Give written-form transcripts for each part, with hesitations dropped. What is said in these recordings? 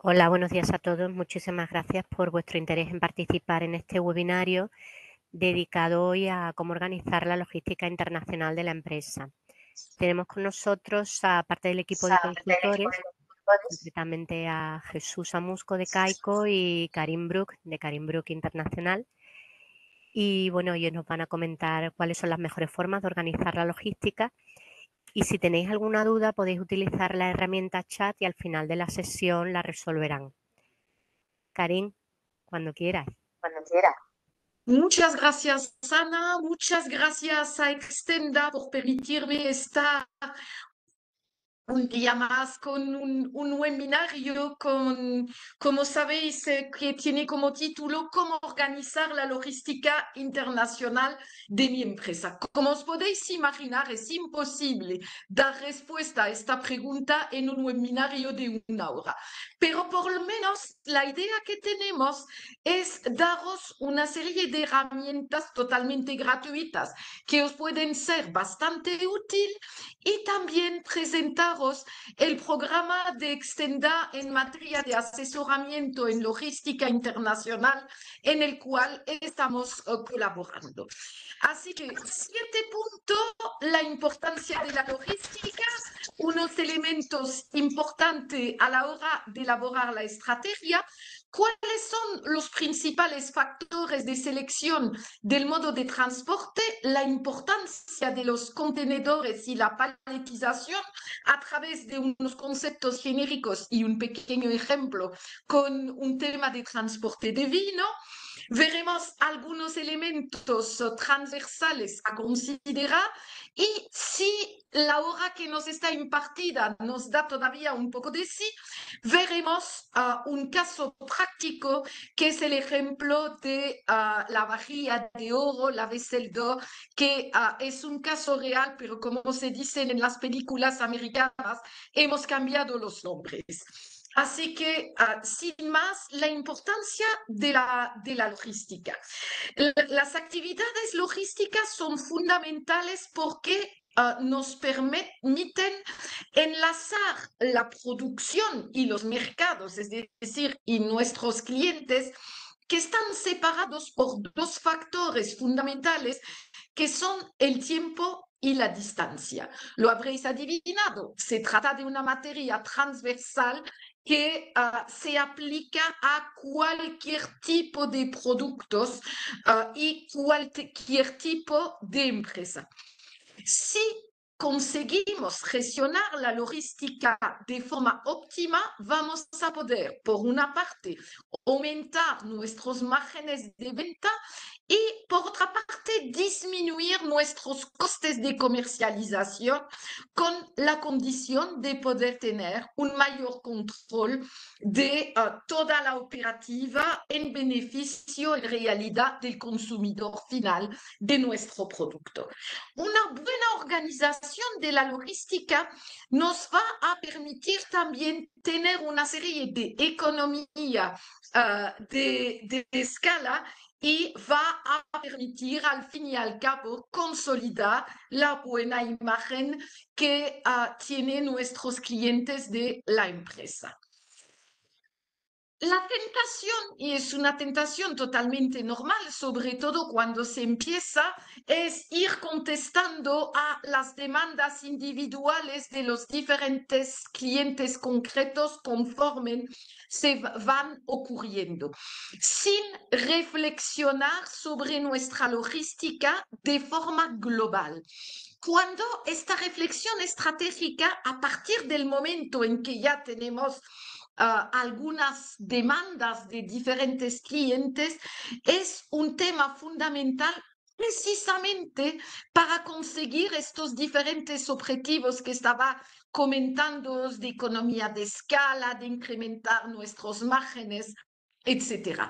Hola, buenos días a todos. Muchísimas gracias por vuestro interés en participar en este webinario dedicado hoy a cómo organizar la logística internacional de la empresa. Tenemos con nosotros a parte del equipo de consultores, concretamente a Jesús Amusco de Caico y Karim Brook de Karim Brook Internacional. Y bueno, ellos nos van a comentar cuáles son las mejores formas de organizar la logística. Y si tenéis alguna duda, podéis utilizar la herramienta chat y al final de la sesión la resolverán. Karim, cuando quieras. Muchas gracias, Ana. Muchas gracias a Extenda por permitirme estar un día más con un webinario como sabéis, que tiene como título "Cómo organizar la logística internacional de mi empresa". Como os podéis imaginar, es imposible dar respuesta a esta pregunta en un webinario de 1 hora. Pero por lo menos la idea que tenemos es daros una serie de herramientas totalmente gratuitas que os pueden ser bastante útiles y también presentaros el programa de Extenda en materia de asesoramiento en logística internacional en el cual estamos colaborando. Así que 7 puntos, la importancia de la logística, unos elementos importantes a la hora de elaborar la estrategia. ¿Cuáles son los principales factores de selección del modo de transporte? La importancia de los contenedores y la paletización a través de unos conceptos genéricos y un pequeño ejemplo con un tema de transporte de vino. Veremos algunos elementos transversales a considerar y si la hora que nos está impartida nos da todavía un poco de sí, veremos un caso práctico que es el ejemplo de la vajilla de oro, la vaisselle d'or, que es un caso real, pero como se dicen en las películas americanas, hemos cambiado los nombres. Así que, sin más, la importancia de la logística. Las actividades logísticas son fundamentales porque nos permiten enlazar la producción y los mercados, es decir, y nuestros clientes, que están separados por 2 factores fundamentales que son el tiempo y la distancia. Lo habréis adivinado, se trata de una materia transversal que se aplica a cualquier tipo de productos y cualquier tipo de empresa. Si conseguimos gestionar la logística de forma óptima, vamos a poder, por una parte, aumentar nuestros márgenes de venta y, por otra parte, disminuir nuestros costes de comercialización con la condición de poder tener un mayor control de toda la operativa en beneficio, en realidad, del consumidor final de nuestro producto. Una buena organización de la logística nos va a permitir también tener una serie de economía de escala y va a permitir al fin y al cabo consolidar la buena imagen que tienen nuestros clientes de la empresa. La tentación, y es una tentación totalmente normal, sobre todo cuando se empieza, es ir contestando a las demandas individuales de los diferentes clientes concretos conforme se van ocurriendo, sin reflexionar sobre nuestra logística de forma global. Cuando esta reflexión estratégica, a partir del momento en que ya tenemos algunas demandas de diferentes clientes, es un tema fundamental precisamente para conseguir estos diferentes objetivos que estaba comentando de economía de escala, de incrementar nuestros márgenes, etc.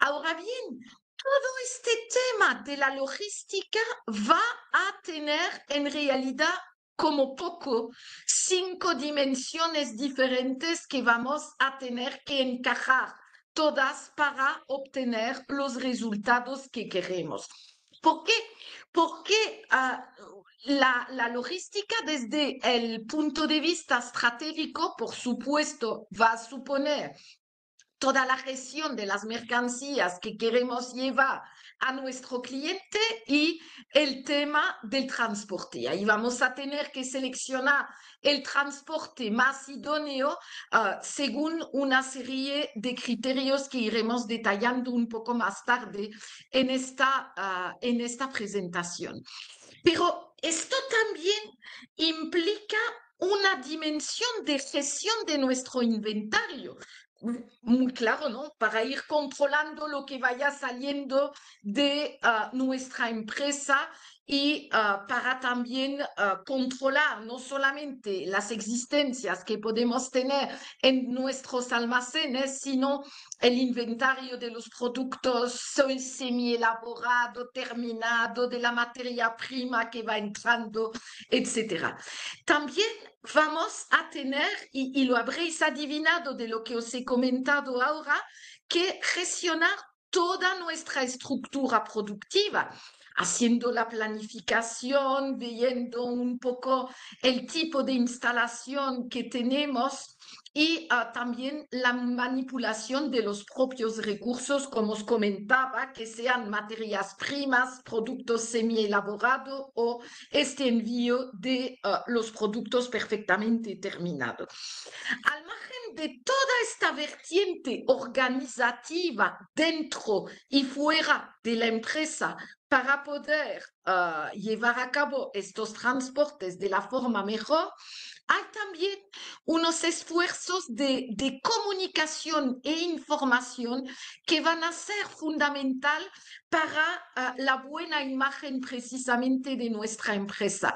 Ahora bien, todo este tema de la logística va a tener en realidad como poco 5 dimensiones diferentes que vamos a tener que encajar todas para obtener los resultados que queremos. ¿Por qué? Porque la logística desde el punto de vista estratégico, por supuesto, va a suponer toda la gestión de las mercancías que queremos llevar a nuestro cliente y el tema del transporte. Ahí vamos a tener que seleccionar el transporte más idóneo según una serie de criterios que iremos detallando un poco más tarde en esta presentación. Pero esto también implica una dimensión de gestión de nuestro inventario. Muy claro, ¿no? Para ir controlando lo que vaya saliendo de nuestra empresa y para también controlar no solamente las existencias que podemos tener en nuestros almacenes, sino el inventario de los productos semi-elaborado, terminado, de la materia prima que va entrando, etcétera. También vamos a tener, y lo habréis adivinado de lo que os he comentado ahora, que gestionar toda nuestra estructura productiva, haciendo la planificación, viendo un poco el tipo de instalación que tenemos y también la manipulación de los propios recursos, como os comentaba, que sean materias primas, productos semi-elaborados o este envío de los productos perfectamente terminados. Al margen de toda esta vertiente organizativa dentro y fuera de la empresa para poder llevar a cabo estos transportes de la forma mejor, hay también unos esfuerzos de comunicación e información que van a ser fundamental para la buena imagen precisamente de nuestra empresa.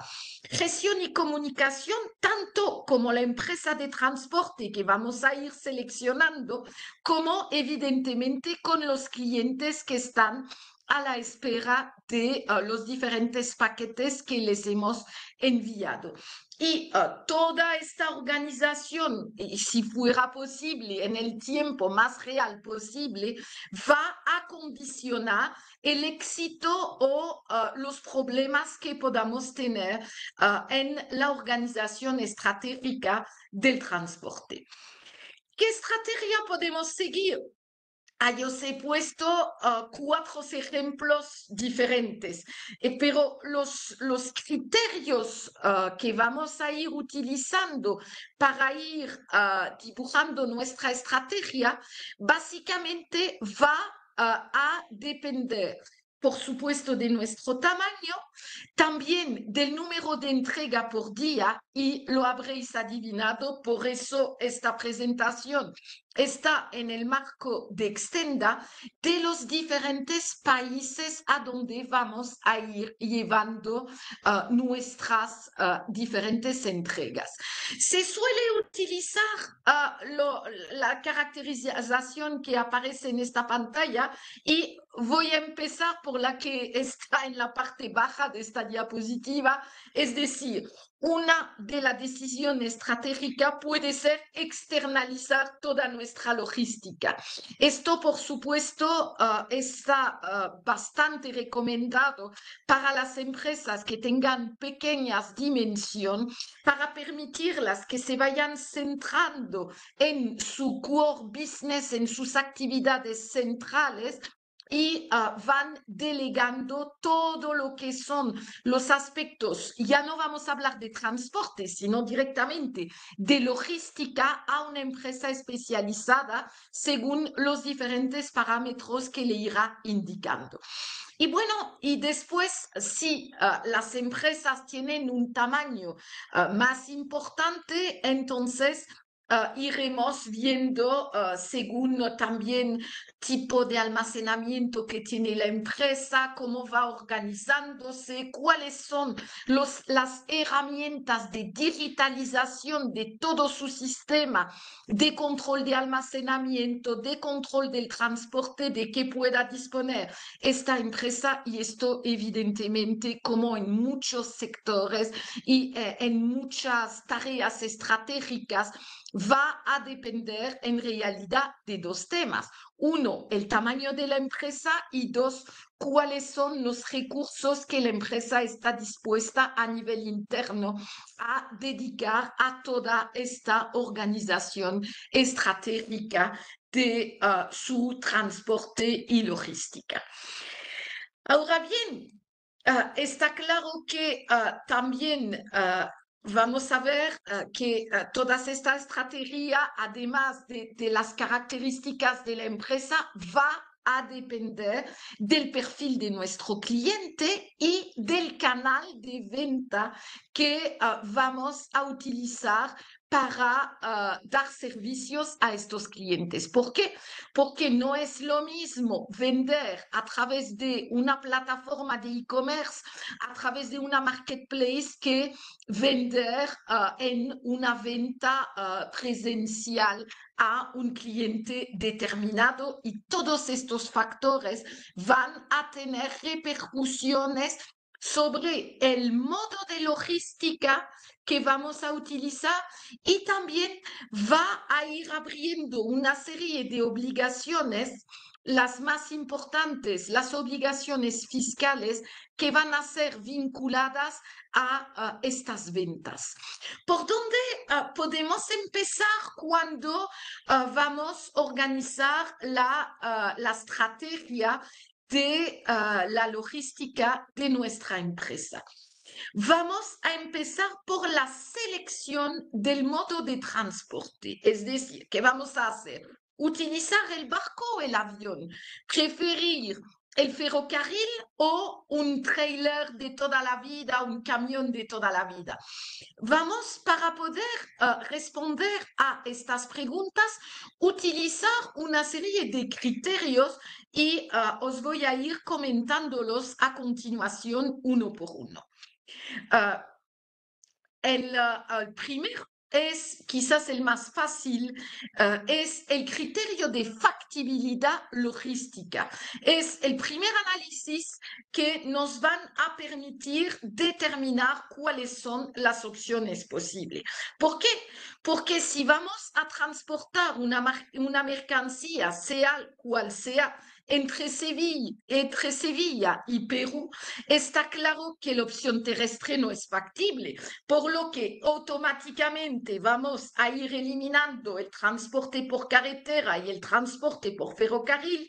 Gestión y comunicación, tanto como la empresa de transporte que vamos a ir seleccionando, como evidentemente con los clientes que están a la espera de los diferentes paquetes que les hemos enviado. Y toda esta organización, y si fuera posible, en el tiempo más real posible, va a condicionar el éxito o los problemas que podamos tener en la organización estratégica del transporte. ¿Qué estrategia podemos seguir? Yo os he puesto 4 ejemplos diferentes, pero los criterios que vamos a ir utilizando para ir dibujando nuestra estrategia básicamente va a depender, por supuesto, de nuestro tamaño, también del número de entrega por día, y lo habréis adivinado, por eso esta presentación está en el marco de Extenda, de los diferentes países a donde vamos a ir llevando nuestras diferentes entregas. Se suele utilizar la caracterización que aparece en esta pantalla y voy a empezar por la que está en la parte baja de esta diapositiva, es decir, una de las decisiones estratégicas puede ser externalizar toda nuestra logística. Esto, por supuesto, está bastante recomendado para las empresas que tengan pequeñas dimensiones, para permitirlas que se vayan centrando en su core business, en sus actividades centrales, y van delegando todo lo que son los aspectos. Ya no vamos a hablar de transporte, sino directamente de logística a una empresa especializada según los diferentes parámetros que le irá indicando. Y bueno, y después, si las empresas tienen un tamaño más importante, entonces iremos viendo según también tipo de almacenamiento que tiene la empresa, cómo va organizándose, cuáles son las herramientas de digitalización de todo su sistema, de control de almacenamiento, de control del transporte, de que pueda disponer esta empresa. Y esto evidentemente, como en muchos sectores y en muchas tareas estratégicas, va a depender en realidad de dos temas. Uno, el tamaño de la empresa y dos, cuáles son los recursos que la empresa está dispuesta a nivel interno a dedicar a toda esta organización estratégica de su transporte y logística. Ahora bien, está claro que también vamos a ver que toda esta estrategia, además de las características de la empresa, va a depender del perfil de nuestro cliente y del canal de venta que vamos a utilizar para dar servicios a estos clientes. ¿Por qué? Porque no es lo mismo vender a través de una plataforma de e-commerce, a través de una marketplace, que vender en una venta presencial a un cliente determinado, y todos estos factores van a tener repercusiones sobre el modo de logística que vamos a utilizar, y también va a ir abriendo una serie de obligaciones, las más importantes, las obligaciones fiscales, que van a ser vinculadas a estas ventas. ¿Por dónde podemos empezar cuando vamos a organizar la estrategia de la logística de nuestra empresa? Vamos a empezar por la selección del modo de transporte, es decir, ¿qué vamos a hacer? Utilizar el barco o el avión, preferir el ferrocarril o un trailer de toda la vida, un camión de toda la vida. Vamos, para poder responder a estas preguntas, utilizar una serie de criterios, y os voy a ir comentándolos a continuación uno por uno. El primero es quizás el más fácil, es el criterio de factibilidad logística. Es el primer análisis que nos van a permitir determinar cuáles son las opciones posibles. ¿Por qué? Porque si vamos a transportar una mercancía, sea cual sea, entre Sevilla y Perú, está claro que la opción terrestre no es factible, por lo que automáticamente vamos a ir eliminando el transporte por carretera y el transporte por ferrocarril,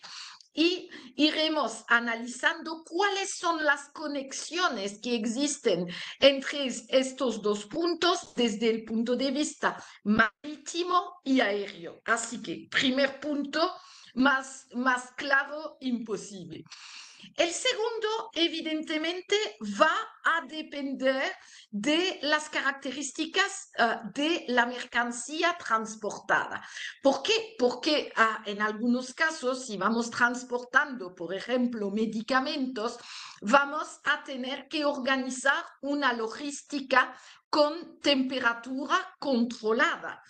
y iremos analizando cuáles son las conexiones que existen entre estos dos puntos desde el punto de vista marítimo y aéreo. Así que, primer punto, más claro imposible. El segundo, evidentemente, va a depender de las características de la mercancía transportada. ¿Por qué? Porque en algunos casos, si vamos transportando, por ejemplo, medicamentos, vamos a tener que organizar una logística con temperatura controlada.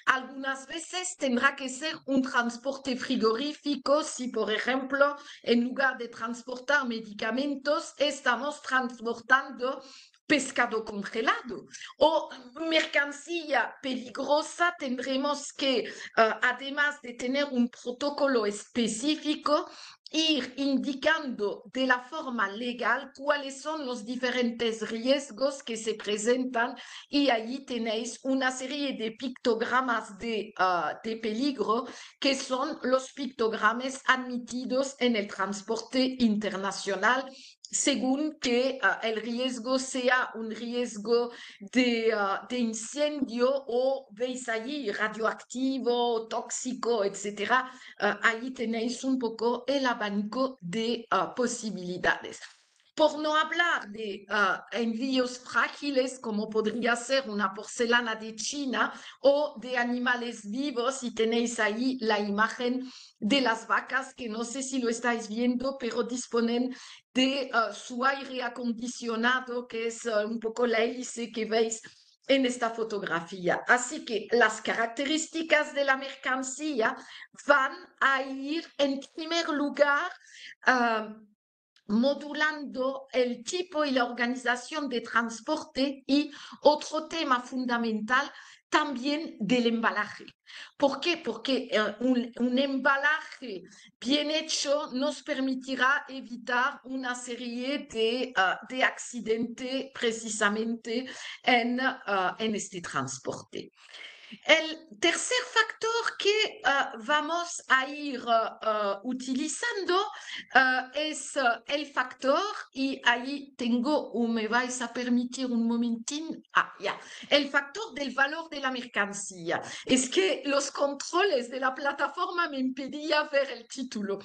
Algunas veces tendrá que ser un transporte frigorífico si, por ejemplo, en lugar de transportar medicamentos, estamos transportando pescado congelado o mercancía peligrosa. Tendremos que, además de tener un protocolo específico, ir indicando de la forma legal cuáles son los diferentes riesgos que se presentan, y allí tenéis una serie de pictogramas de peligro, que son los pictogramas admitidos en el transporte internacional, según que el riesgo sea un riesgo de incendio, o veis allí radioactivo, tóxico, etc. Allí tenéis un poco el abanico de posibilidades. Por no hablar de envíos frágiles, como podría ser una porcelana de China, o de animales vivos, y tenéis ahí la imagen de las vacas, que no sé si lo estáis viendo, pero disponen de su aire acondicionado, que es un poco la hélice que veis en esta fotografía. Así que las características de la mercancía van a ir, en primer lugar, modulando el tipo y la organización de transporte. Y otro tema fundamental también del embalaje. ¿Por qué? Porque un embalaje bien hecho nos permitirá evitar una serie de accidentes precisamente en este transporte. El tercer factor que vamos a ir utilizando es el factor, y ahí tengo, o me vais a permitir un momentín, ya, el factor del valor de la mercancía. Es que los controles de la plataforma me impedían ver el título.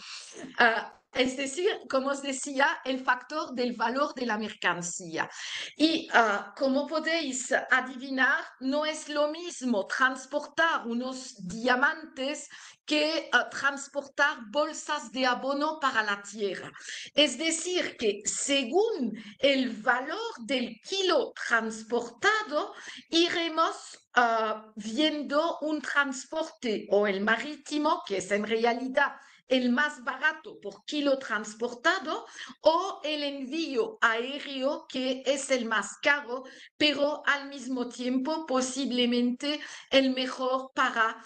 Es decir, como os decía, el factor del valor de la mercancía. Y como podéis adivinar, no es lo mismo transportar unos diamantes que transportar bolsas de abono para la tierra. Es decir, que según el valor del kilo transportado, iremos viendo un transporte o el marítimo, que es en realidad el más barato por kilo transportado, o el envío aéreo, que es el más caro, pero al mismo tiempo posiblemente el mejor para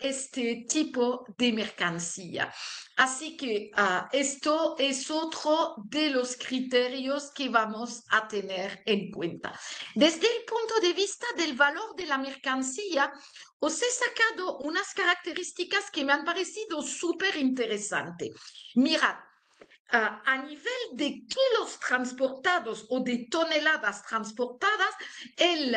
este tipo de mercancía. Así que esto es otro de los criterios que vamos a tener en cuenta. Desde el punto de vista del valor de la mercancía, os he sacado unas características que me han parecido súper interesantes. Mirad, a nivel de kilos transportados o de toneladas transportadas, el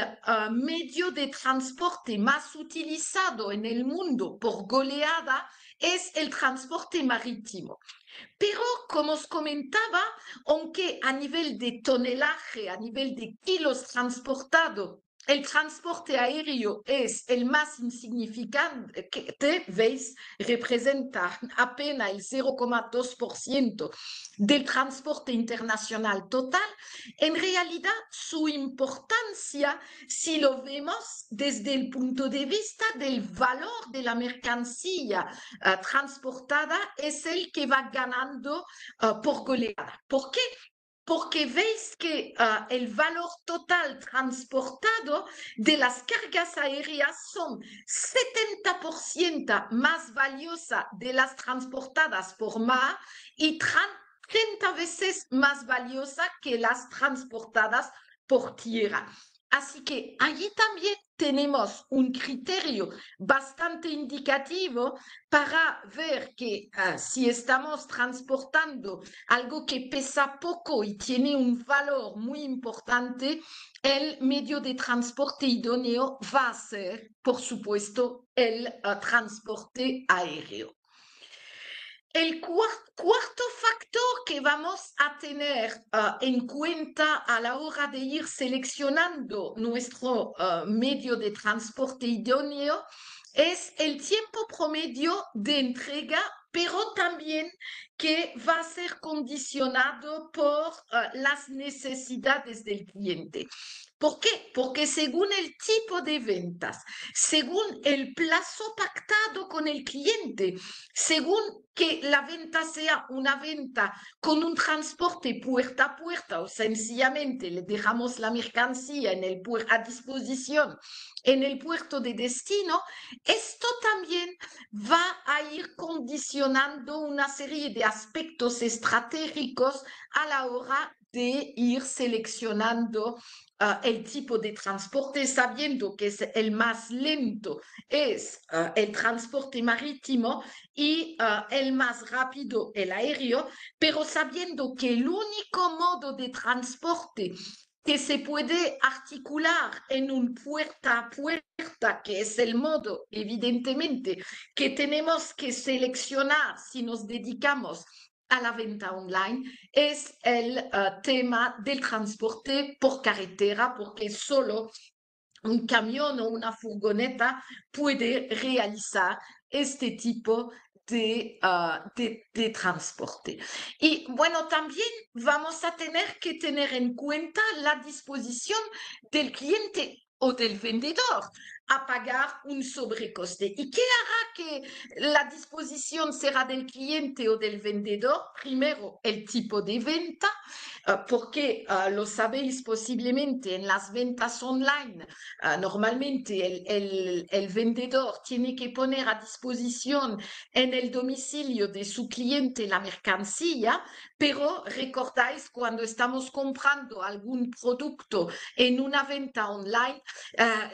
medio de transporte más utilizado en el mundo por goleada es el transporte marítimo. Pero, como os comentaba, aunque a nivel de tonelaje, a nivel de kilos transportados, el transporte aéreo es el más insignificante, veis, representa apenas el 0,2% del transporte internacional total. En realidad, su importancia, si lo vemos desde el punto de vista del valor de la mercancía transportada, es el que va ganando por goleada. ¿Por qué? Porque veis que el valor total transportado de las cargas aéreas son 70% más valiosa de las transportadas por mar y 30 veces más valiosa que las transportadas por tierra. Así que allí también tenemos un criterio bastante indicativo para ver que si estamos transportando algo que pesa poco y tiene un valor muy importante, el medio de transporte idóneo va a ser, por supuesto, el transporte aéreo. El cuarto factor que vamos a tener en cuenta a la hora de ir seleccionando nuestro medio de transporte idóneo es el tiempo promedio de entrega, pero también que va a ser condicionado por las necesidades del cliente. ¿Por qué? Porque según el tipo de ventas, según el plazo pactado con el cliente, según que la venta sea una venta con un transporte puerta a puerta o sencillamente le dejamos la mercancía a disposición en el puerto de destino, esto también va a ir condicionando una serie de aspectos estratégicos a la hora de ir seleccionando el tipo de transporte, sabiendo que es el más lento, es el transporte marítimo y el más rápido, el aéreo, pero sabiendo que el único modo de transporte que se puede articular en un puerta a puerta, que es el modo, evidentemente, que tenemos que seleccionar si nos dedicamos a la venta online, es el tema del transporte por carretera, porque solo un camión o una furgoneta puede realizar este tipo de transporte. Y bueno, también vamos a tener que tener en cuenta la disposición del cliente o del vendedor. a pagar un sobrecoste. ¿Y qué hará que la disposición será del cliente o del vendedor? Primero, el tipo de venta, porque lo sabéis posiblemente en las ventas online. Normalmente el vendedor tiene que poner a disposición en el domicilio de su cliente la mercancía, pero recordáis cuando estamos comprando algún producto en una venta online,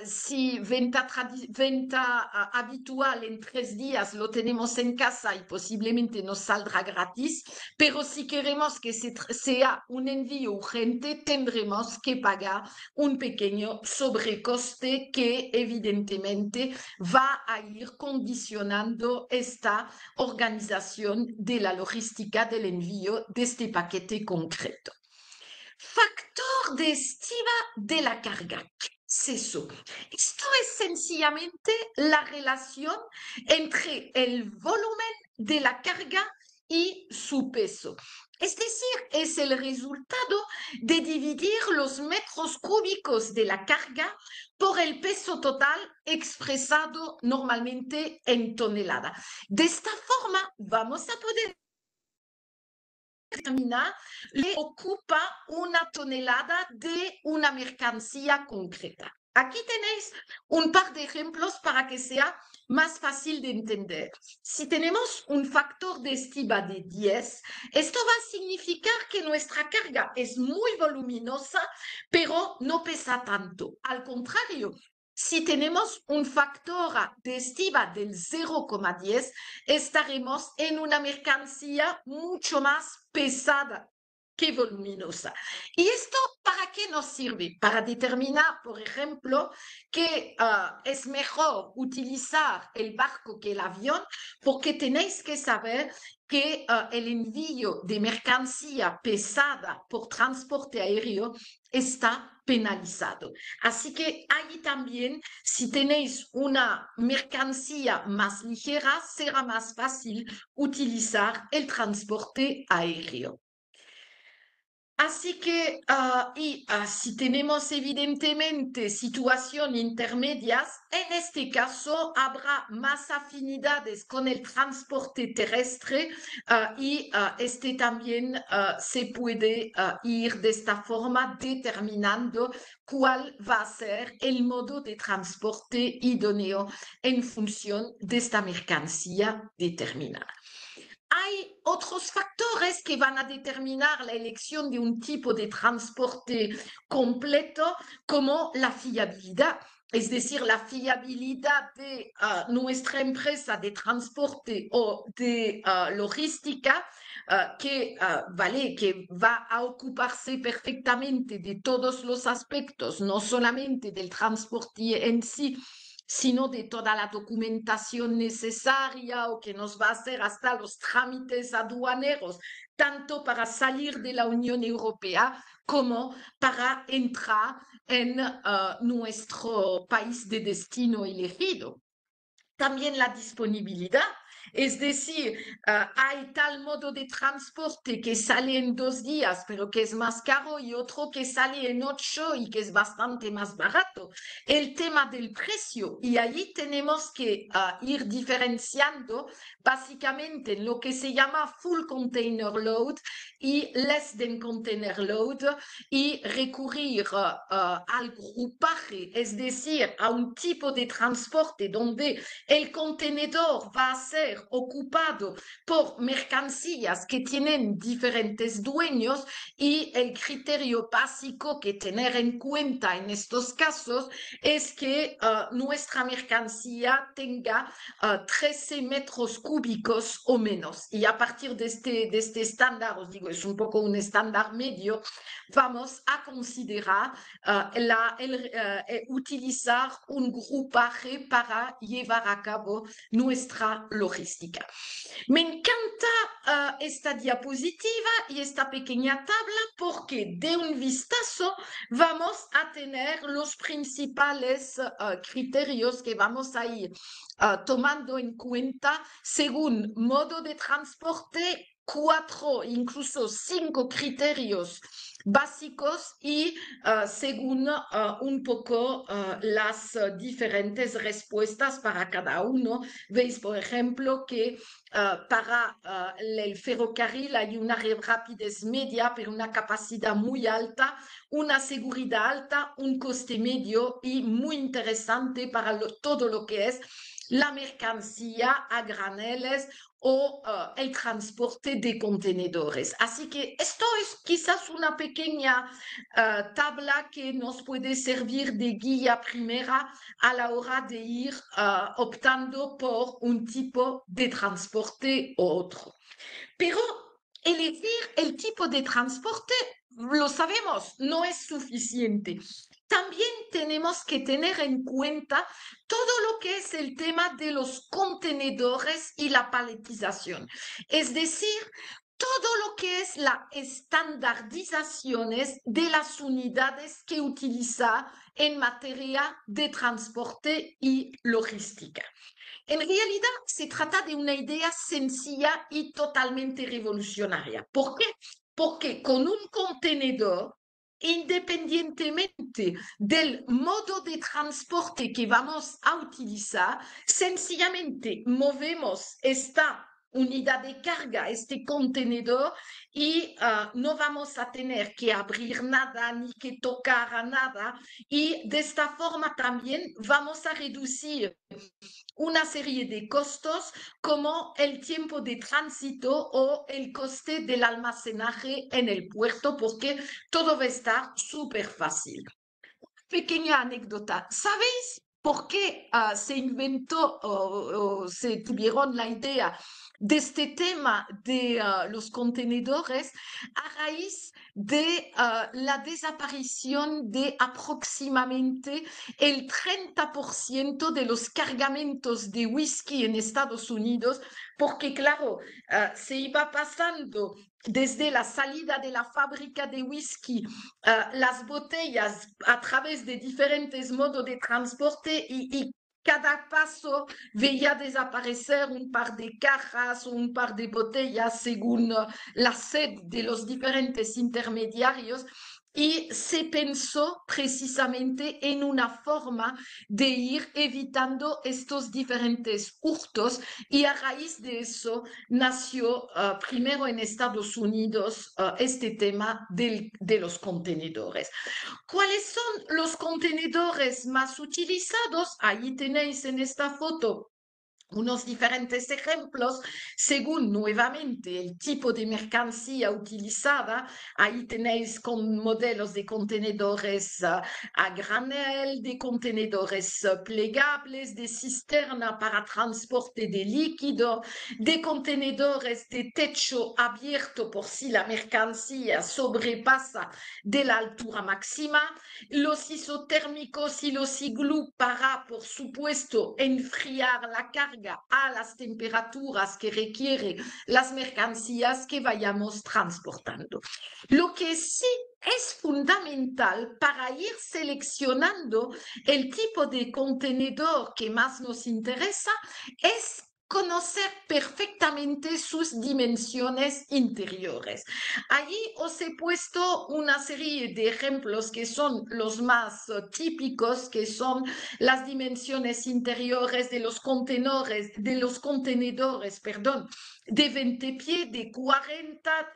si venta habitual en 3 días lo tenemos en casa y posiblemente nos saldrá gratis, pero si queremos que sea un envío urgente, tendremos que pagar un pequeño sobrecoste que evidentemente va a ir condicionando esta organización de la logística del envío de este paquete concreto. Factor de estima de la carga. ¿Qué es eso? Esto es sencillamente la relación entre el volumen de la carga y su peso. Es decir, es el resultado de dividir los metros cúbicos de la carga por el peso total expresado normalmente en tonelada. De esta forma, vamos a poder determinar le ocupa una tonelada de una mercancía concreta. Aquí tenéis un par de ejemplos para que sea más fácil de entender. Si tenemos un factor de estima de 10, esto va a significar que nuestra carga es muy voluminosa, pero no pesa tanto. Al contrario, si tenemos un factor de estima del 0,10, estaremos en una mercancía mucho más pesada que voluminosa. ¿Y esto para qué nos sirve? Para determinar, por ejemplo, que es mejor utilizar el barco que el avión, porque tenéis que saber que el envío de mercancía pesada por transporte aéreo está penalizado. Así que ahí también, si tenéis una mercancía más ligera, será más fácil utilizar el transporte aéreo. Así que, si tenemos evidentemente situaciones intermedias, en este caso habrá más afinidades con el transporte terrestre y este también se puede ir de esta forma determinando cuál va a ser el modo de transporte idóneo en función de esta mercancía determinada. Hay otros factores que van a determinar la elección de un tipo de transporte completo, como la fiabilidad. Es decir, la fiabilidad de nuestra empresa de transporte o de logística, que va a ocuparse perfectamente de todos los aspectos, no solamente del transporte en sí, sino de toda la documentación necesaria o que nos va a hacer hasta los trámites aduaneros, tanto para salir de la Unión Europea como para entrar en nuestro país de destino elegido. También la disponibilidad, es decir, hay tal modo de transporte que sale en 2 días, pero que es más caro, y otro que sale en 8 y que es bastante más barato. El tema del precio, y allí tenemos que ir diferenciando básicamente en lo que se llama full container load y less than container load, y recurrir al grupaje, es decir, a un tipo de transporte donde el contenedor va a ser ocupado por mercancías que tienen diferentes dueños, y el criterio básico que tener en cuenta en estos casos es que nuestra mercancía tenga 13 metros cúbicos o menos. Y a partir de este estándar, os digo, es un poco un estándar medio, vamos a considerar utilizar un grupaje para llevar a cabo nuestra logística. Me encanta esta diapositiva y esta pequeña tabla, porque de un vistazo vamos a tener los principales criterios que vamos a ir tomando en cuenta según modo de transporte 4, incluso 5 criterios básicos y según un poco las diferentes respuestas para cada uno. Veis, por ejemplo, que para el ferrocarril hay una rapidez media, pero una capacidad muy alta, una seguridad alta, un coste medio y muy interesante para todo lo que es la mercancía a graneles o el transporte de contenedores. Así que esto es quizás una pequeña tabla que nos puede servir de guía primera a la hora de ir optando por un tipo de transporte u otro. Pero elegir el tipo de transporte, lo sabemos, no es suficiente. También tenemos que tener en cuenta todo lo que es el tema de los contenedores y la paletización. Es decir, todo lo que es la estandarización de las unidades que utiliza en materia de transporte y logística. En realidad se trata de una idea sencilla y totalmente revolucionaria. ¿Por qué? Porque con un contenedor, independientemente del modo de transporte que vamos a utilizar, sencillamente movemos esta unidad de carga, este contenedor, y no vamos a tener que abrir nada ni que tocar a nada. Y de esta forma también vamos a reducir una serie de costos como el tiempo de tránsito o el coste del almacenaje en el puerto, porque todo va a estar súper fácil. Pequeña anécdota. ¿Sabéis por qué se inventó o se tuvieron la idea de este tema de los contenedores a raíz de la desaparición de aproximadamente el 30% de los cargamentos de whisky en Estados Unidos? Porque claro, se iba pasando desde la salida de la fábrica de whisky las botellas a través de diferentes modos de transporte y cada paso veía desaparecer un par de cajas o un par de botellas según la sed de los diferentes intermediarios. Y se pensó precisamente en una forma de ir evitando estos diferentes hurtos y a raíz de eso nació primero en Estados Unidos este tema de los contenedores. ¿Cuáles son los contenedores más utilizados? Ahí tenéis en esta foto unos diferentes ejemplos según nuevamente el tipo de mercancía utilizada. Ahí tenéis con modelos de contenedores a granel, de contenedores plegables, de cisterna para transporte de líquido, de contenedores de techo abierto por si la mercancía sobrepasa de la altura máxima, los isotérmicos y los iglú para, por supuesto, enfriar la carga a las temperaturas que requieren las mercancías que vayamos transportando. Lo que sí es fundamental para ir seleccionando el tipo de contenedor que más nos interesa es conocer perfectamente sus dimensiones interiores. Allí os he puesto una serie de ejemplos que son los más típicos, que son las dimensiones interiores de los contenedores, perdón, de 20 pies, de 40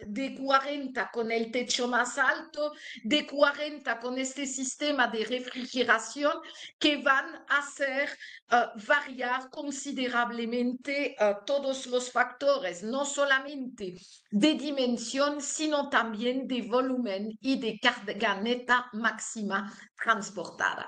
con el techo más alto, de 40 con este sistema de refrigeración que van a hacer variar considerablemente todos los factores, no solamente de dimensión, sino también de volumen y de carga neta máxima transportada.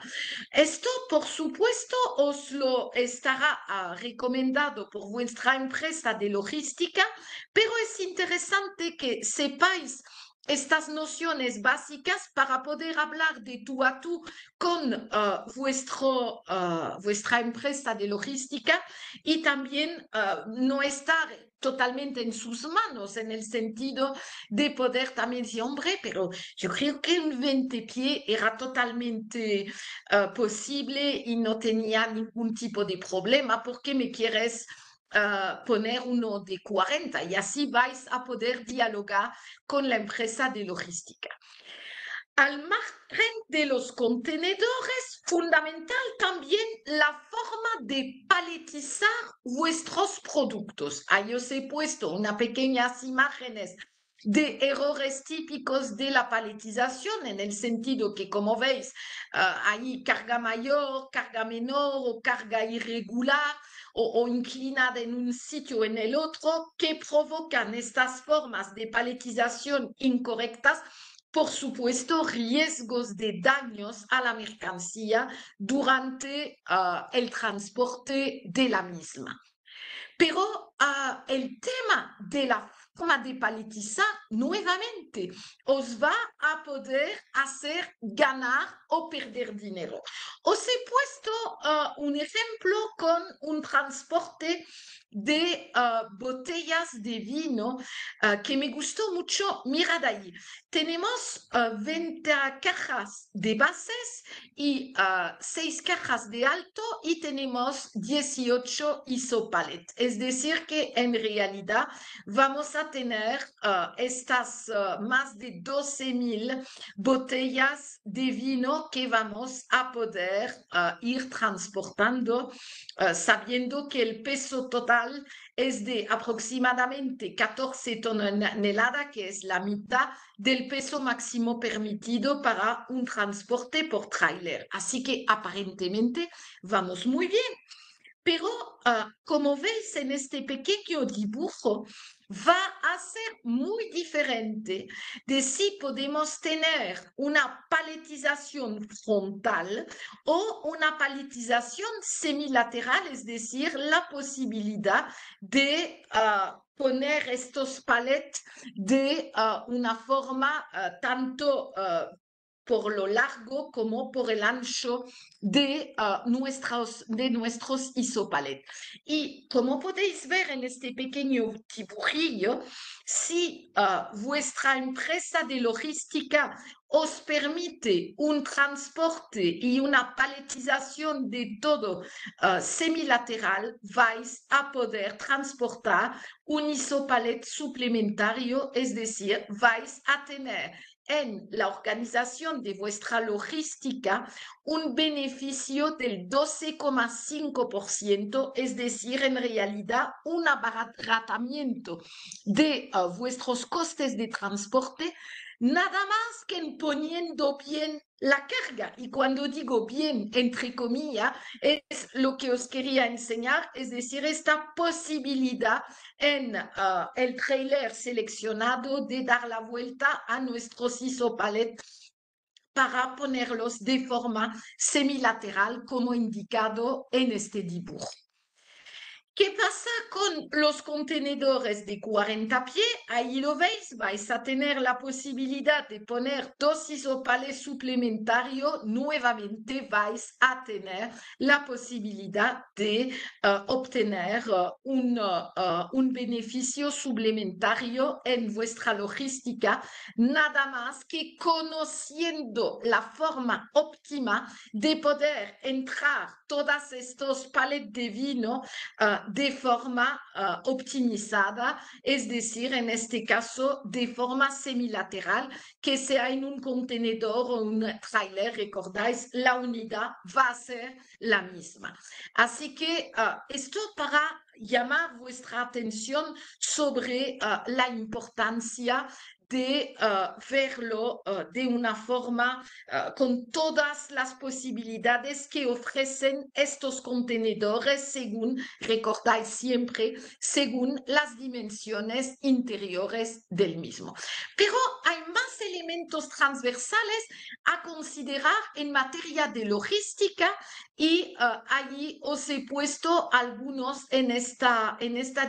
Esto, por supuesto, os lo estará recomendado por vuestra empresa de logística, pero es interesante que sepáis estas nociones básicas para poder hablar de tú a tú con vuestra empresa de logística y también no estar totalmente en sus manos en el sentido de poder también decir, hombre, pero yo creo que un 20 pie era totalmente posible y no tenía ningún tipo de problema. ¿Por qué me quieres poner uno de 40 y así vais a poder dialogar con la empresa de logística. Al margen de los contenedores, fundamental también la forma de paletizar vuestros productos. Ahí os he puesto unas pequeñas imágenes de errores típicos de la paletización, en el sentido que, como veis, hay carga mayor, carga menor o carga irregular o inclinada en un sitio o en el otro, que provocan estas formas de paletización incorrectas, por supuesto, riesgos de daños a la mercancía durante el transporte de la misma. Pero el tema de la forma de paletizar nuevamente os va a poder hacer ganar o perder dinero. Os he puesto un ejemplo con un transporte de botellas de vino que me gustó mucho. Mirad ahí, tenemos 20 cajas de bases y 6 cajas de alto y tenemos 18 isopalet. Es decir, que en realidad vamos a tener estas más de 12.000 botellas de vino que vamos a poder ir transportando, sabiendo que el peso total es de aproximadamente 14 toneladas, que es la mitad del peso máximo permitido para un transporte por tráiler. Así que aparentemente vamos muy bien. Pero como veis en este pequeño dibujo, va a ser muy diferente de si podemos tener una paletización frontal o una paletización semilateral, es decir, la posibilidad de poner estos palets de una forma tanto por lo largo como por el ancho de nuestros isopalet. Y como podéis ver en este pequeño dibujillo, si vuestra empresa de logística os permite un transporte y una paletización de todo semilateral, vais a poder transportar un isopalet suplementario, es decir, vais a tener en la organización de vuestra logística un beneficio del 12,5%, es decir, en realidad un abaratamiento de vuestros costes de transporte, nada más que en poniendo bien la carga. Y cuando digo bien, entre comillas, es lo que os quería enseñar, es decir, esta posibilidad en el trailer seleccionado de dar la vuelta a nuestros isopalet para ponerlos de forma semilateral, como indicado en este dibujo. ¿Qué pasa con los contenedores de 40 pies? Ahí lo veis, vais a tener la posibilidad de poner 2 isopales suplementarios. Nuevamente vais a tener la posibilidad de obtener un beneficio suplementario en vuestra logística, nada más que conociendo la forma óptima de poder entrar todas estos palets de vino de forma optimizada, es decir, en este caso, de forma semilateral, que sea en un contenedor o un trailer, recordáis, la unidad va a ser la misma. Así que esto para llamar vuestra atención sobre la importancia de verlo de una forma con todas las posibilidades que ofrecen estos contenedores, según, recordáis siempre, según las dimensiones interiores del mismo. Pero hay más elementos transversales a considerar en materia de logística y allí os he puesto algunos en esta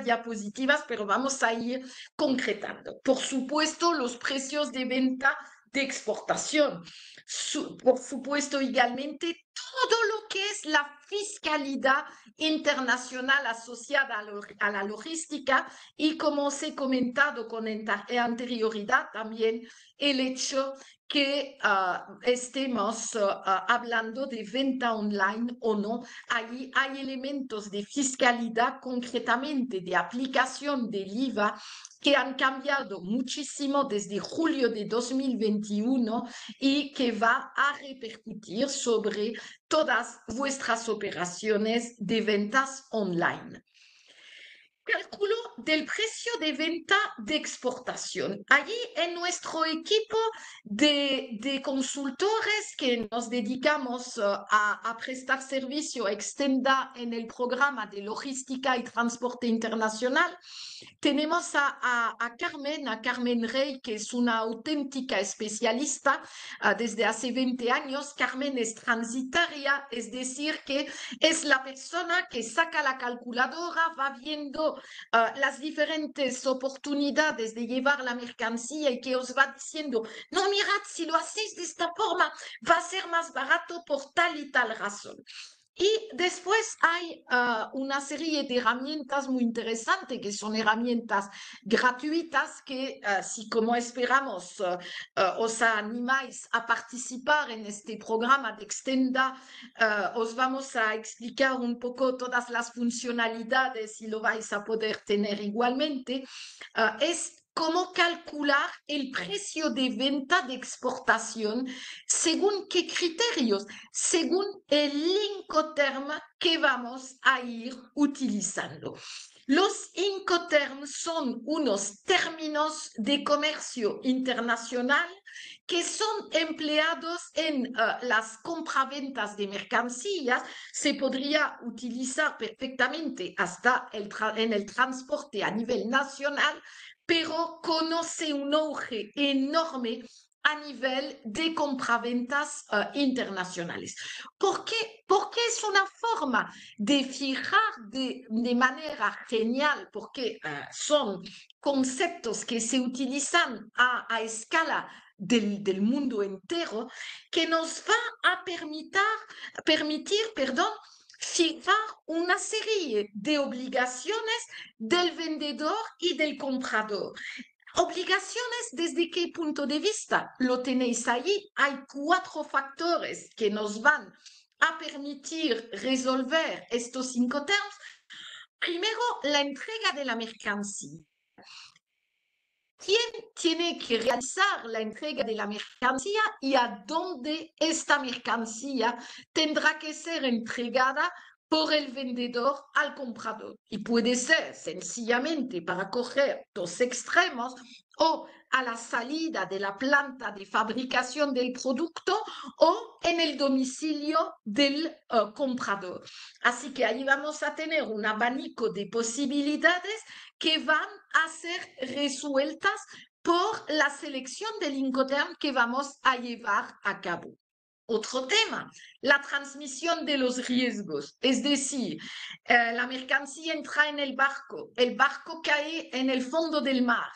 diapositivas, pero vamos a ir concretando. Por supuesto, los precios de venta de exportación. Por supuesto, igualmente, todo lo que es la fiscalidad internacional asociada a la logística y, como os he comentado con anterioridad, también el hecho que estemos hablando de venta online o no. Allí hay elementos de fiscalidad, concretamente de aplicación del IVA, que han cambiado muchísimo desde julio de 2021 y que va a repercutir sobre todas vuestras operaciones de ventas online. Cálculo del precio de venta de exportación. Allí en nuestro equipo de consultores que nos dedicamos a prestar servicio a Extenda en el programa de logística y transporte internacional, tenemos a Carmen Rey, que es una auténtica especialista desde hace 20 años. Carmen es transitaria, es decir, que es la persona que saca la calculadora, va viendo las diferentes oportunidades de llevar la mercancía y que os va diciendo, no, mirad, si lo hacéis de esta forma, va a ser más barato por tal y tal razón. Y después hay una serie de herramientas muy interesantes, que son herramientas gratuitas, que si como esperamos os animáis a participar en este programa de Extenda, os vamos a explicar un poco todas las funcionalidades y lo vais a poder tener igualmente. Es cómo calcular el precio de venta de exportación, según qué criterios, según el Incoterm que vamos a ir utilizando. Los Incoterms son unos términos de comercio internacional que son empleados en las compraventas de mercancías. Se podría utilizar perfectamente hasta en el transporte a nivel nacional, pero conoce un auge enorme a nivel de compraventas internacionales. ¿Por qué? Porque es una forma de fijar de manera genial, porque son conceptos que se utilizan a escala del mundo entero, que nos va a permitir, perdón, fijar una serie de obligaciones del vendedor y del comprador. Obligaciones, ¿desde qué punto de vista? Lo tenéis ahí. Hay 4 factores que nos van a permitir resolver estos Incoterms. Primero, la entrega de la mercancía. ¿Quién tiene que realizar la entrega de la mercancía y a dónde esta mercancía tendrá que ser entregada por el vendedor al comprador? Y puede ser sencillamente, para coger 2 extremos, o a la salida de la planta de fabricación del producto o en el domicilio del comprador. Así que ahí vamos a tener un abanico de posibilidades que van a ser resueltas por la selección del Incoterm que vamos a llevar a cabo. Otro tema, la transmisión de los riesgos, es decir, la mercancía entra en el barco cae en el fondo del mar.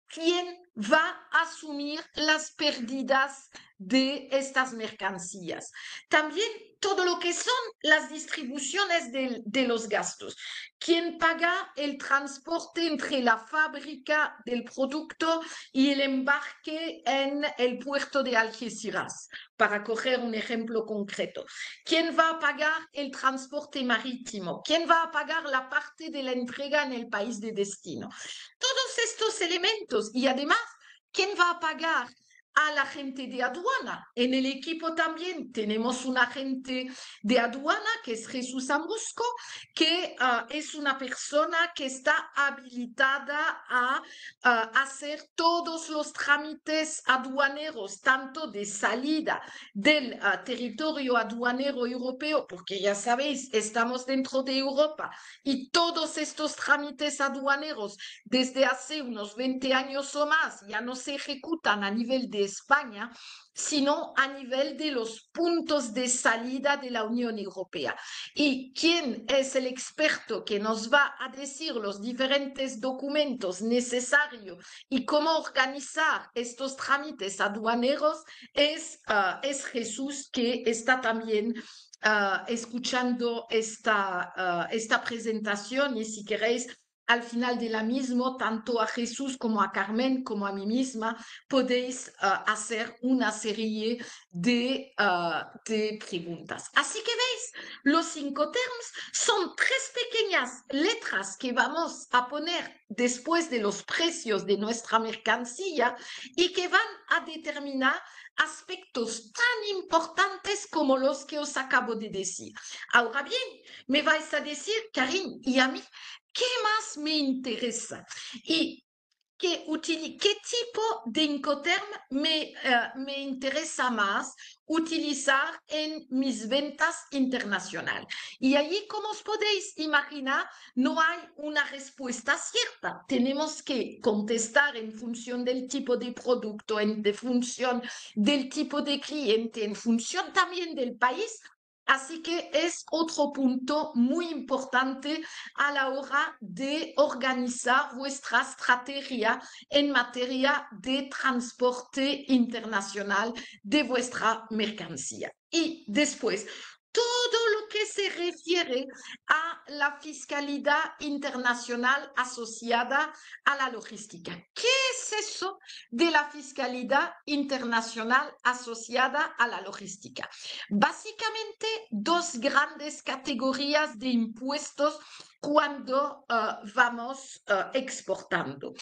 ¿Quién va a asumir las pérdidas de estas mercancías? También todo lo que son las distribuciones de los gastos. ¿Quién paga el transporte entre la fábrica del producto y el embarque en el puerto de Algeciras? Para coger un ejemplo concreto. ¿Quién va a pagar el transporte marítimo? ¿Quién va a pagar la parte de la entrega en el país de destino? Todos estos elementos y además, ¿quién va a pagar a la gente de aduana? En el equipo también tenemos un agente de aduana que es Jesús Ambrusco, que es una persona que está habilitada a hacer todos los trámites aduaneros, tanto de salida del territorio aduanero europeo, porque ya sabéis, estamos dentro de Europa y todos estos trámites aduaneros desde hace unos 20 años o más ya no se ejecutan a nivel de España, sino a nivel de los puntos de salida de la Unión Europea. ¿Y quién es el experto que nos va a decir los diferentes documentos necesarios y cómo organizar estos trámites aduaneros? Es Jesús, que está también escuchando esta presentación, y si queréis al final de la misma, tanto a Jesús como a Carmen, como a mí misma, podéis hacer una serie de preguntas. Así que veis, los 5 terms son 3 pequeñas letras que vamos a poner después de los precios de nuestra mercancía y que van a determinar aspectos tan importantes como los que os acabo de decir. Ahora bien, me vais a decir, Karin, y a mí, ¿qué más me interesa? Y ¿qué tipo de Incoterm me interesa más utilizar en mis ventas internacionales? Y allí, como os podéis imaginar, no hay una respuesta cierta. Tenemos que contestar en función del tipo de producto, en función del tipo de cliente, en función también del país. Así que es otro punto muy importante a la hora de organizar vuestra estrategia en materia de transporte internacional de vuestra mercancía. Y después, todo lo que se refiere a la fiscalidad internacional asociada a la logística. ¿Qué es eso de la fiscalidad internacional asociada a la logística? Básicamente, 2 grandes categorías de impuestos cuando vamos exportando.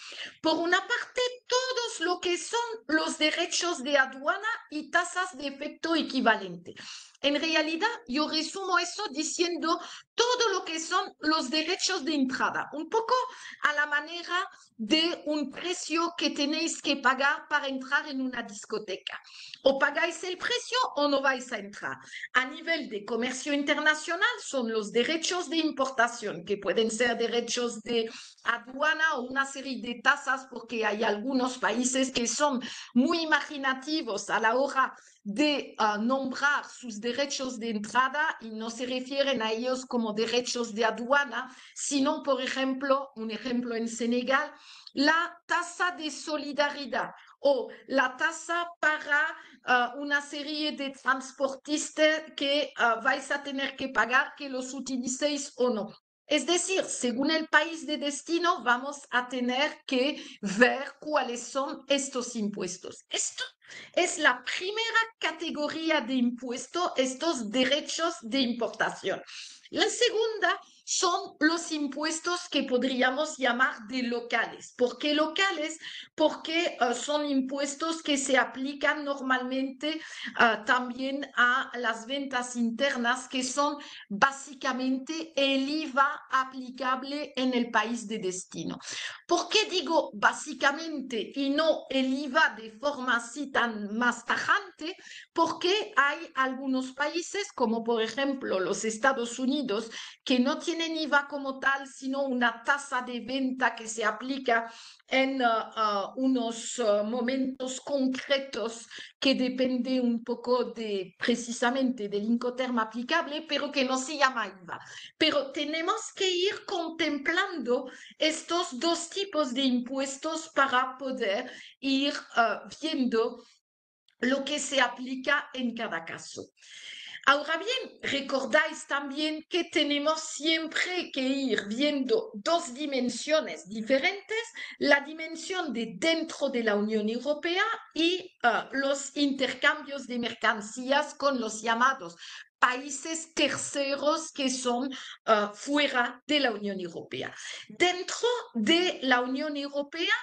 Por una parte, todos lo que son los derechos de aduana y tasas de efecto equivalente. En realidad, yo resumo eso diciendo todo lo que son los derechos de entrada, un poco a la manera de un precio que tenéis que pagar para entrar en una discoteca. O pagáis el precio o no vais a entrar. A nivel de comercio internacional son los derechos de importación, que pueden ser derechos de aduana o una serie de tasas, porque hay algunos países que son muy imaginativos a la hora de nombrar sus derechos de entrada y no se refieren a ellos como derechos de aduana, sino, por ejemplo, un ejemplo en Senegal, la tasa de solidaridad o la tasa para una serie de transportistas que vais a tener que pagar, que los utilicéis o no. Es decir, según el país de destino, vamos a tener que ver cuáles son estos impuestos. Esto es la primera categoría de impuesto, estos derechos de importación. La segunda son los impuestos que podríamos llamar de locales. ¿Por qué locales? Porque son impuestos que se aplican normalmente también a las ventas internas, que son básicamente el IVA aplicable en el país de destino. ¿Por qué digo básicamente y no el IVA de forma así tan más tajante? Porque hay algunos países, como por ejemplo los Estados Unidos, que no tienen IVA como tal, sino una tasa de venta que se aplica en unos momentos concretos que depende un poco de precisamente del Incoterm aplicable, pero que no se llama IVA. Pero tenemos que ir contemplando estos 2 tipos de impuestos para poder ir viendo lo que se aplica en cada caso. Ahora bien, recordáis también que tenemos siempre que ir viendo 2 dimensiones diferentes, la dimensión de dentro de la Unión Europea y los intercambios de mercancías con los llamados países terceros que son fuera de la Unión Europea. Dentro de la Unión Europea,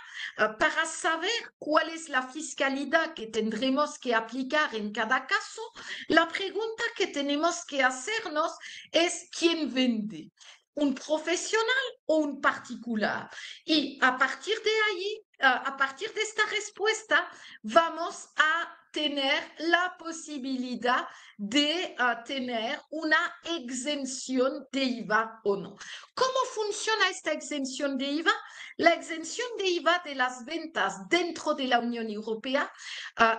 para saber cuál es la fiscalidad que tendremos que aplicar en cada caso, la pregunta que tenemos que hacernos es ¿quién vende? ¿Un profesional o un particular? Y a partir de ahí, a partir de esta respuesta, vamos a tener la posibilidad de tener una exención de IVA o no. ¿Cómo funciona esta exención de IVA? La exención de IVA de las ventas dentro de la Unión Europea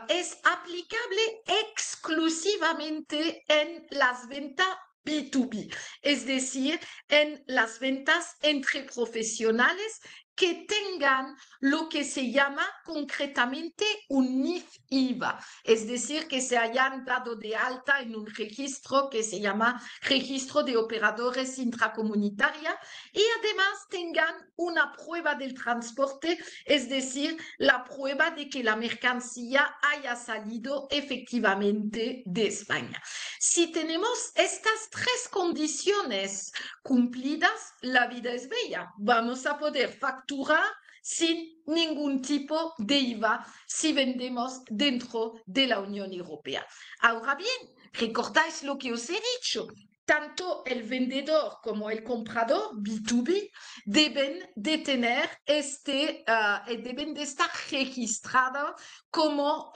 es aplicable exclusivamente en las ventas B2B, es decir, en las ventas entre profesionales que tengan lo que se llama concretamente un NIF IVA, es decir, que se hayan dado de alta en un registro que se llama Registro de Operadores Intracomunitaria y además tengan una prueba del transporte, es decir, la prueba de que la mercancía haya salido efectivamente de España. Si tenemos estas tres condiciones cumplidas, la vida es bella. Vamos a poder facturar sin ningún tipo de IVA si vendemos dentro de la Unión Europea. Ahora bien, recordáis lo que os he dicho. Tanto el vendedor como el comprador B2B deben de tener deben de estar registrados como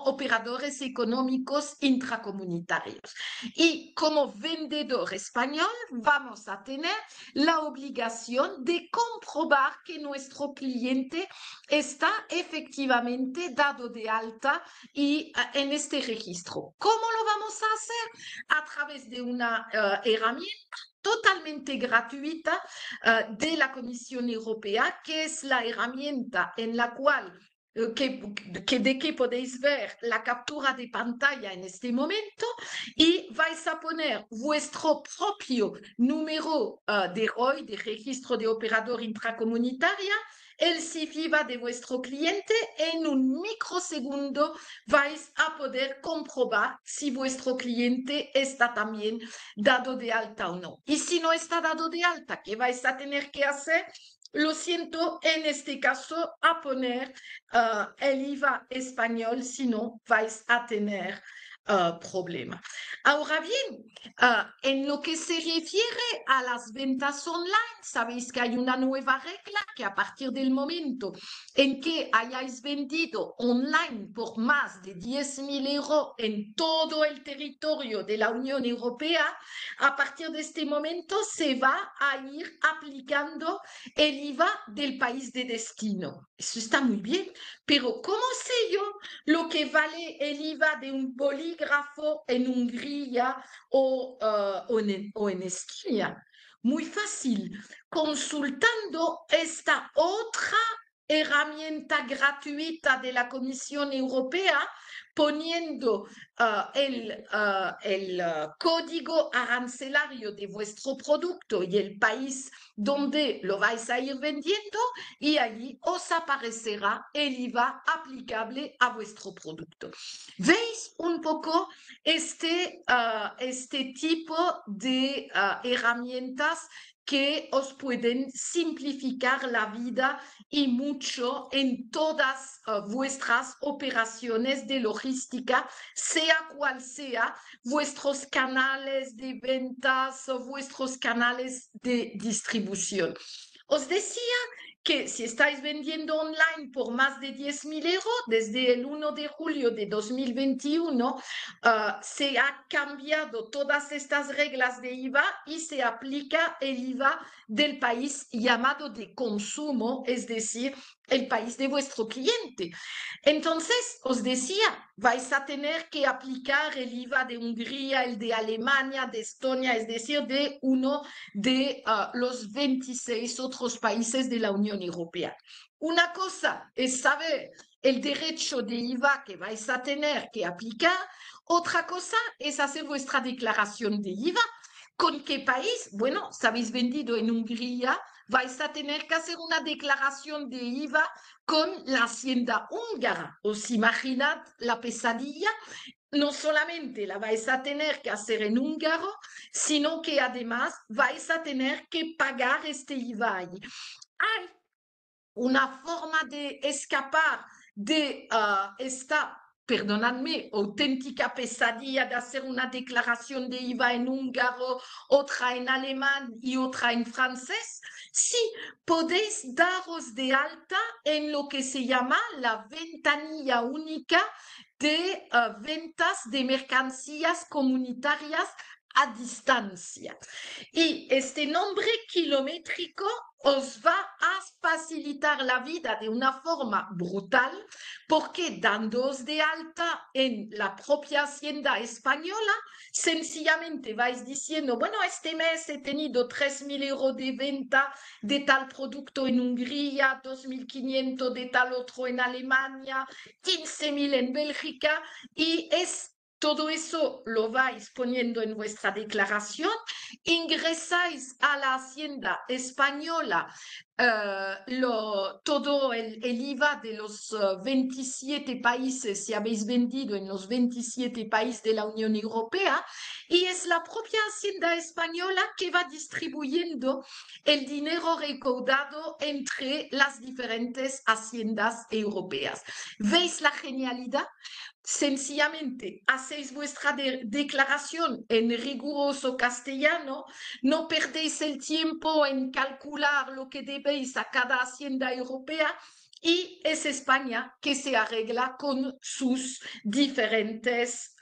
operadores económicos intracomunitarios. Y como vendedor español vamos a tener la obligación de comprobar que nuestro cliente está efectivamente dado de alta y en este registro. ¿Cómo lo vamos a hacer? A través de una herramienta totalmente gratuita de la Comisión Europea, que es la herramienta en la cual de que podéis ver la captura de pantalla en este momento y vais a poner vuestro propio número de ROI, de registro de operador intracomunitaria, el CIF-IVA de vuestro cliente. En un microsegundo vais a poder comprobar si vuestro cliente está también dado de alta o no. Y si no está dado de alta, ¿qué vais a tener que hacer? Lo siento, en este caso, a poner el IVA español, si no vais a tener problema. Ahora bien, en lo que se refiere a las ventas online, sabéis que hay una nueva regla que a partir del momento en que hayáis vendido online por más de 10.000 euros en todo el territorio de la Unión Europea, a partir de este momento se va a ir aplicando el IVA del país de destino. Eso está muy bien, pero ¿cómo sé yo lo que vale el IVA de un bolígrafo en Hungría o en Esquina? Muy fácil, consultando esta otra herramienta gratuita de la Comisión Europea, poniendo el código arancelario de vuestro producto y el país donde lo vais a ir vendiendo, y allí os aparecerá el IVA aplicable a vuestro producto. ¿Veis un poco este tipo de herramientas que os pueden simplificar la vida y mucho en todas vuestras operaciones de logística, sea cual sea vuestros canales de ventas o vuestros canales de distribución? Os decía que si estáis vendiendo online por más de 10.000 euros, desde el 1 de julio de 2021, se ha cambiado todas estas reglas de IVA y se aplica el IVA del país llamado de consumo, es decir, el país de vuestro cliente. Entonces, os decía, vais a tener que aplicar el IVA de Hungría, el de Alemania, de Estonia, es decir, de uno de los 26 otros países de la Unión Europea. Una cosa es saber el derecho de IVA que vais a tener que aplicar, otra cosa es hacer vuestra declaración de IVA. ¿Con qué país? Bueno, si habéis vendido en Hungría, vais a tener que hacer una declaración de IVA con la hacienda húngara. ¿Os imaginad la pesadilla? No solamente la vais a tener que hacer en húngaro, sino que además vais a tener que pagar este IVA allí. Hay una forma de escapar de esta, perdonadme, auténtica pesadilla de hacer una declaración de IVA en húngaro, otra en alemán y otra en francés. Sí, podéis daros de alta en lo que se llama la ventanilla única de ventas de mercancías comunitarias a distancia. Y este nombre kilométrico os va a facilitar la vida de una forma brutal porque dándoos de alta en la propia hacienda española, sencillamente vais diciendo, bueno, este mes he tenido 3.000 euros de venta de tal producto en Hungría, 2.500 de tal otro en Alemania, 15.000 en Bélgica y todo eso lo vais poniendo en vuestra declaración, ingresáis a la hacienda española todo el IVA de los 27 países, si habéis vendido en los 27 países de la Unión Europea, y es la propia hacienda española que va distribuyendo el dinero recaudado entre las diferentes haciendas europeas. ¿Veis la genialidad? Sencillamente hacéis vuestra declaración en riguroso castellano, no perdéis el tiempo en calcular lo que debéis a cada hacienda europea y es España que se arregla con sus diferentes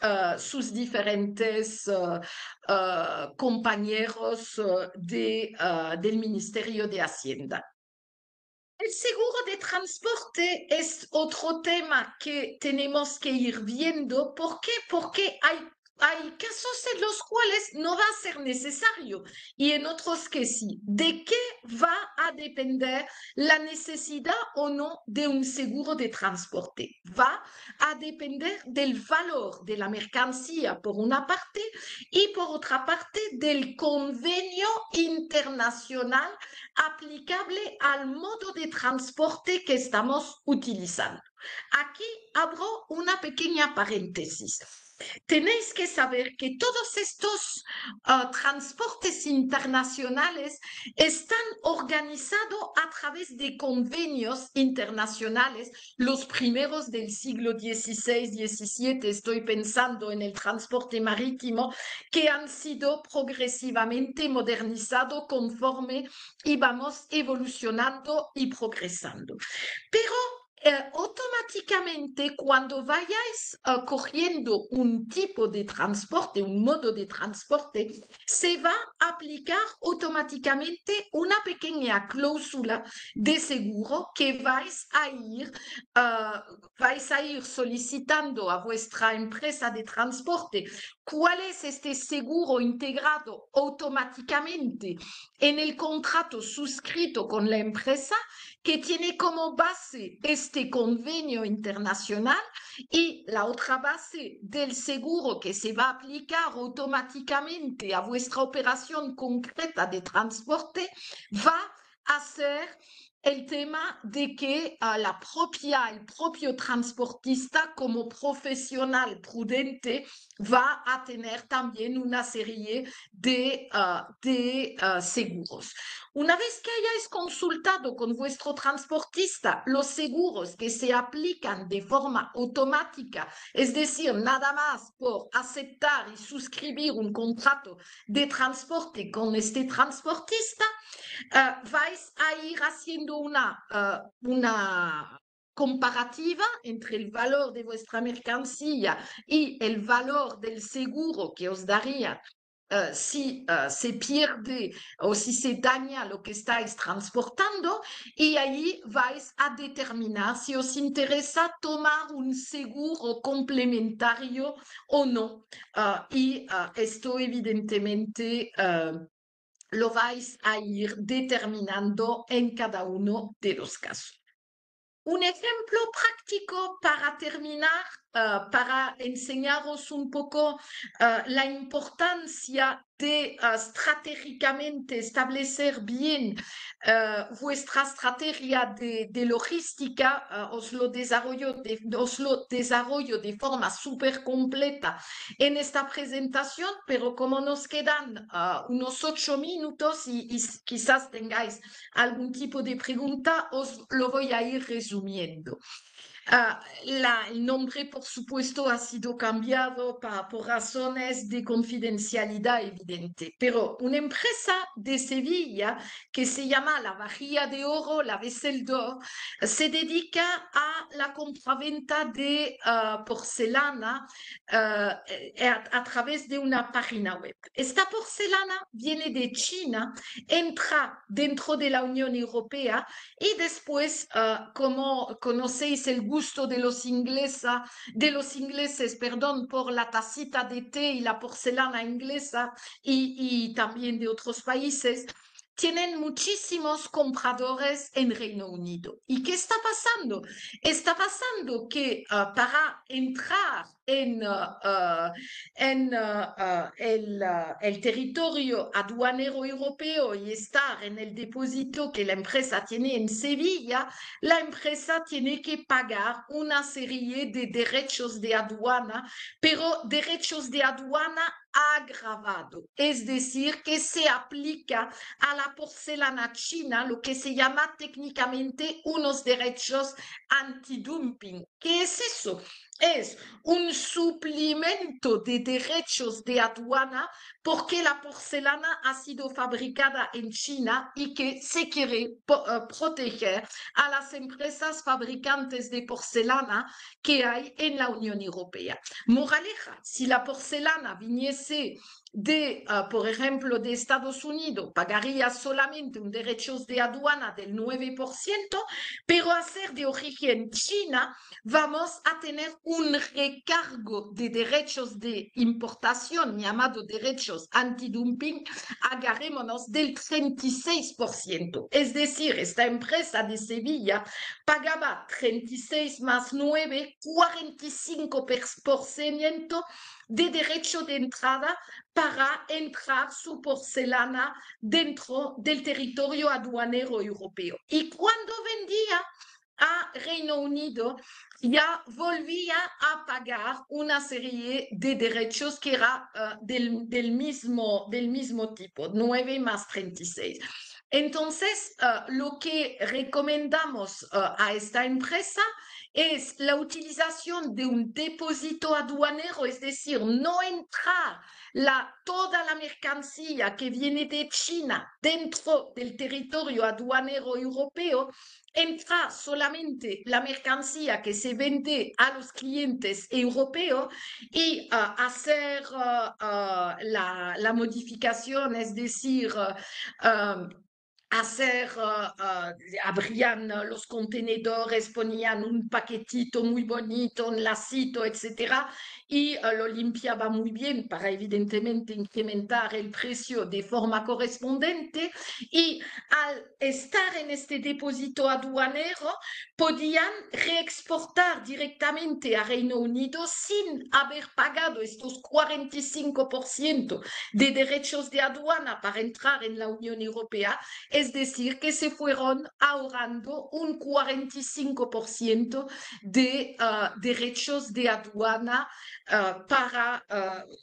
compañeros del Ministerio de Hacienda. El seguro de transporte es otro tema que tenemos que ir viendo. ¿Por qué? Porque hay casos en los cuales no va a ser necesario y en otros que sí. ¿De qué va a depender la necesidad o no de un seguro de transporte? Va a depender del valor de la mercancía por una parte y por otra parte del convenio internacional aplicable al modo de transporte que estamos utilizando. Aquí abro una pequeña paréntesis. Tenéis que saber que todos estos transportes internacionales están organizados a través de convenios internacionales, los primeros del siglo XVI, XVII, estoy pensando en el transporte marítimo, que han sido progresivamente modernizados conforme íbamos evolucionando y progresando. Pero automáticamente cuando vayáis cogiendo un tipo de transporte, un modo de transporte, se va a aplicar automáticamente una pequeña cláusula de seguro que vais a ir solicitando a vuestra empresa de transporte. ¿Cuál es este seguro integrado automáticamente en el contrato suscrito con la empresa que tiene como base este convenio internacional y la otra base del seguro que se va a aplicar automáticamente a vuestra operación concreta de transporte va a ser el tema de que el propio transportista como profesional prudente va a tener también una serie de seguros. Una vez que hayáis consultado con vuestro transportista los seguros que se aplican de forma automática, es decir, nada más por aceptar y suscribir un contrato de transporte con este transportista, vais a ir haciendo una comparativa entre el valor de vuestra mercancía y el valor del seguro que os daría si se pierde o si se daña lo que estáis transportando y ahí vais a determinar si os interesa tomar un seguro complementario o no. Y esto evidentemente lo vais a ir determinando en cada uno de los casos. Un ejemplo práctico para terminar, para enseñaros un poco la importancia de estratégicamente establecer bien vuestra estrategia de logística, os lo desarrollo de forma súper completa en esta presentación, pero como nos quedan unos 8 minutos y quizás tengáis algún tipo de pregunta, os lo voy a ir resumiendo. El nombre, por supuesto, ha sido cambiado por razones de confidencialidad evidente, pero una empresa de Sevilla que se llama La Vajilla de Oro, la Vaisselle d'Or, se dedica a la compraventa de porcelana a través de una página web. Esta porcelana viene de China, entra dentro de la Unión Europea y después, como conocéis el gusto de los ingleses, perdón, por la tacita de té y la porcelana inglesa y también de otros países, tienen muchísimos compradores en Reino Unido. ¿Y qué está pasando? Está pasando que para entrar en el territorio aduanero europeo y estar en el depósito que la empresa tiene en Sevilla, la empresa tiene que pagar una serie de derechos de aduana, pero derechos de aduana agravado, es decir, que se aplica a la porcelana china lo que se llama técnicamente unos derechos antidumping. ¿Qué es eso? Es un suplemento de derechos de aduana porque la porcelana ha sido fabricada en China y que se quiere proteger a las empresas fabricantes de porcelana que hay en la Unión Europea. Moraleja, si la porcelana viniese de, por ejemplo, de Estados Unidos, pagaría solamente un derecho de aduana del 9%, pero a ser de origen china, vamos a tener un recargo de derechos de importación llamado derechos antidumping, agarrémonos del 36%. Es decir, esta empresa de Sevilla pagaba 36 más 9, 45% de derecho de entrada para entrar su porcelana dentro del territorio aduanero europeo. Y cuando vendía a Reino Unido, ya volvía a pagar una serie de derechos que era del mismo tipo, 9 más 36. Entonces, lo que recomendamos a esta empresa es la utilización de un depósito aduanero, es decir, no entrar toda la mercancía que viene de China dentro del territorio aduanero europeo, entra solamente la mercancía que se vende a los clientes europeos y hacer la modificación, es decir, abrían los contenedores, ponían un paquetito muy bonito, un lacito, etcétera, y lo limpiaba muy bien para evidentemente incrementar el precio de forma correspondiente, y al estar en este depósito aduanero podían reexportar directamente a Reino Unido sin haber pagado estos 45% de derechos de aduana para entrar en la Unión Europea. Es decir, que se fueron ahorrando un 45% de derechos de aduana para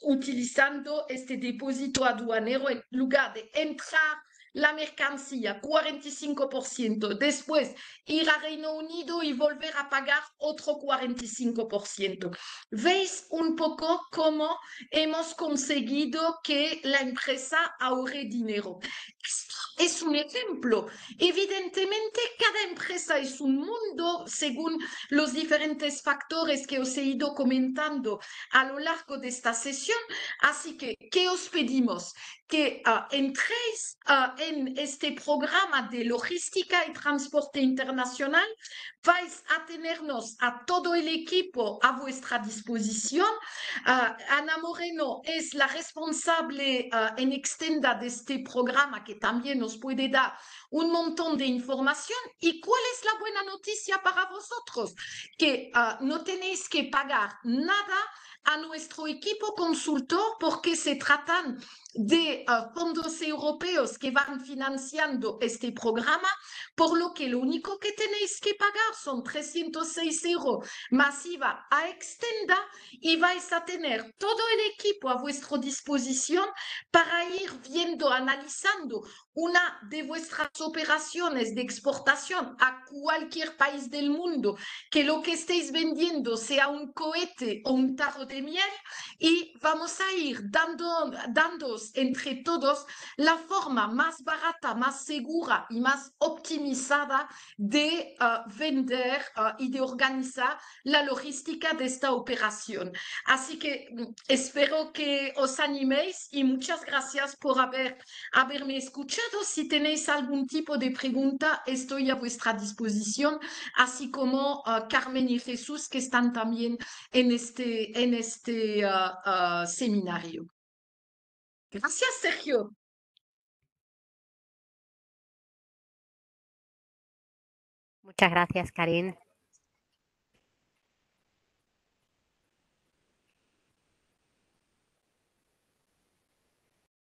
utilizando este depósito aduanero en lugar de entrar la mercancía, 45%, después ir a Reino Unido y volver a pagar otro 45%. ¿Veis un poco cómo hemos conseguido que la empresa ahorre dinero? Es un ejemplo. Evidentemente, cada empresa es un mundo según los diferentes factores que os he ido comentando a lo largo de esta sesión. Así que, ¿qué os pedimos? Que entréis en este programa de logística y transporte internacional. Vais a tenernos a todo el equipo a vuestra disposición. Ana Moreno es la responsable en Extenda de este programa que también nos puede dar un montón de información. ¿Y cuál es la buena noticia para vosotros? Que no tenéis que pagar nada a nuestro equipo consultor porque se tratan de fondos europeos que van financiando este programa, por lo que lo único que tenéis que pagar son 306 euros masiva a Extenda y vais a tener todo el equipo a vuestra disposición para ir viendo, analizando una de vuestras operaciones de exportación a cualquier país del mundo, que lo que estéis vendiendo sea un cohete o un tarro de miel, y vamos a ir dándoos entre todos la forma más barata, más segura y más optimizada de vender y de organizar la logística de esta operación. Así que espero que os animéis y muchas gracias por haberme escuchado. Si tenéis algún tipo de pregunta, estoy a vuestra disposición, así como Carmen y Jesús, que están también en este seminario. Gracias, Sergio. Muchas gracias, Karin.